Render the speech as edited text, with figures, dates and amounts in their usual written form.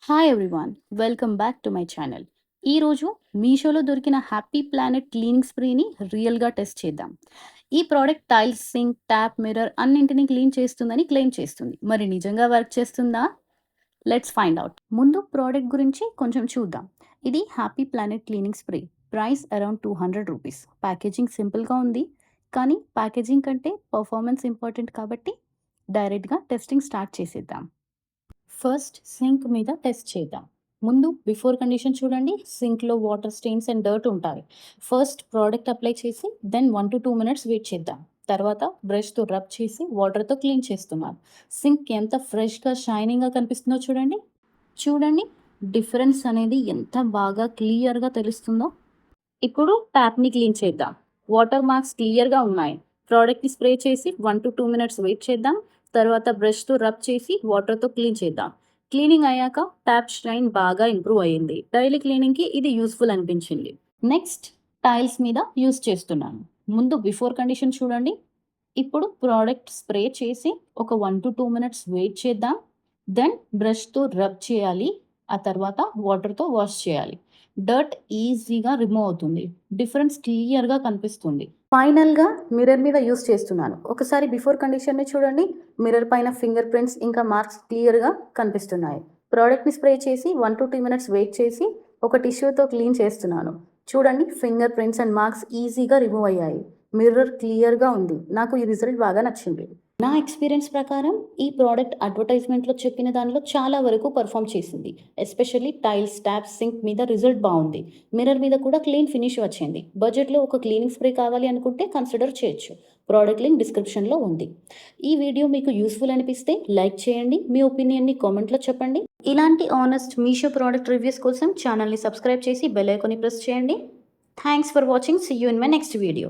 Hi everyone, welcome back to my channel. ఈరోజు మీషోలో దొరికిన హ్యాపీ ప్లానెట్ క్లీనింగ్ స్ప్రేని రియల్గా టెస్ట్ చేద్దాం. ఈ product tiles, sink, tap, mirror అన్నింటినీ క్లీన్ చేస్తుందని క్లెయిమ్ చేస్తుంది. మరి నిజంగా వర్క్ చేస్తుందా? Let's find out. ముందు ప్రోడక్ట్ గురించి కొంచెం చూద్దాం. ఇది happy planet cleaning spray. Price around ₹200. Packaging సింపుల్గా ఉంది, కానీ ప్యాకేజింగ్ కంటే పర్ఫార్మెన్స్ ఇంపార్టెంట్ కాబట్టి డైరెక్ట్గా టెస్టింగ్ స్టార్ట్ చేసేద్దాం. ఫస్ట్ సింక్ మీద టెస్ట్ చేద్దాం. ముందు బిఫోర్ కండిషన్ చూడండి. సింక్లో వాటర్ స్టెయిన్స్ అండ్ డర్ట్ ఉంటాయి. ఫస్ట్ ప్రోడక్ట్ అప్లై చేసి దెన్ 1 to 2 minutes వెయిట్ చేద్దాం. తర్వాత బ్రష్తో రబ్ చేసి వాటర్తో క్లీన్ చేస్తున్నాను. సింక్ ఎంత ఫ్రెష్గా షైనింగ్గా కనిపిస్తుందో చూడండి. చూడండి డిఫరెన్స్ అనేది ఎంత బాగా క్లియర్గా తెలుస్తుందో. ఇప్పుడు ట్యాప్ని క్లీన్ చేద్దాం. వాటర్ మార్క్స్ క్లియర్గా ఉన్నాయి. ప్రోడక్ట్ని స్ప్రే చేసి 1 to 2 minutes వెయిట్ చేద్దాం. తర్వాత బ్రష్తో రబ్ చేసి వాటర్తో క్లీన్ చేద్దాం. క్లీనింగ్ అయ్యాక ట్యాప్ షైన్ బాగా ఇంప్రూవ్ అయ్యింది. డైలీ క్లీనింగ్కి ఇది యూస్ఫుల్ అనిపించింది. నెక్స్ట్ టైల్స్ మీద యూస్ చేస్తున్నాను. ముందు బిఫోర్ కండిషన్ చూడండి. ఇప్పుడు ప్రోడక్ట్ స్ప్రే చేసి ఒక 1 to 2 minutes వెయిట్ చేద్దాం. దెన్ బ్రష్తో రబ్ చేయాలి. ఆ తర్వాత వాటర్తో వాష్ చేయాలి. డర్ట్ ఈజీగా రిమూవ్ అవుతుంది. డిఫరెన్స్ క్లియర్గా కనిపిస్తుంది. ఫైనల్గా మిర్రర్ మీద యూస్ చేస్తున్నాను. ఒకసారి బిఫోర్ కండిషన్ని చూడండి. మిర్రర్ పైన ఫింగర్ ప్రింట్స్ ఇంకా మార్క్స్ క్లియర్గా కనిపిస్తున్నాయి. ప్రోడక్ట్ని స్ప్రే చేసి 1 to 2 minutes వెయిట్ చేసి ఒక టిష్యూతో క్లీన్ చేస్తున్నాను. చూడండి ఫింగర్ ప్రింట్స్ అండ్ మార్క్స్ ఈజీగా రిమూవ్ అయ్యాయి. మిర్రర్ క్లియర్గా ఉంది. నాకు ఈ రిజల్ట్ బాగా నచ్చింది. నా ఎక్స్పీరియన్స్ ప్రకారం ఈ ప్రోడక్ట్ అడ్వర్టైజ్మెంట్లో చెప్పిన దానిలో చాలా వరకు పర్ఫామ్ చేసింది. ఎస్పెషల్లీ టైల్స్, ట్యాప్స్, సింక్ మీద రిజల్ట్ బాగుంది. మిర్రర్ మీద కూడా క్లీన్ ఫినిష్ వచ్చింది. బడ్జెట్లో ఒక క్లీనింగ్ స్ప్రే కావాలి అనుకుంటే కన్సిడర్ చేయొచ్చు. ప్రోడక్ట్ లింక్ డిస్క్రిప్షన్లో ఉంది. ఈ వీడియో మీకు యూస్ఫుల్ అనిపిస్తే లైక్ చేయండి. మీ ఒపీనియన్ని కామెంట్లో చెప్పండి. ఇలాంటి ఆనెస్ట్ మీషో ప్రోడక్ట్ రివ్యూస్ కోసం ఛానల్ని సబ్స్క్రైబ్ చేసి బెల్ ఐకాన్ని ప్రెస్ చేయండి. Thanks for watching. See you in my next video.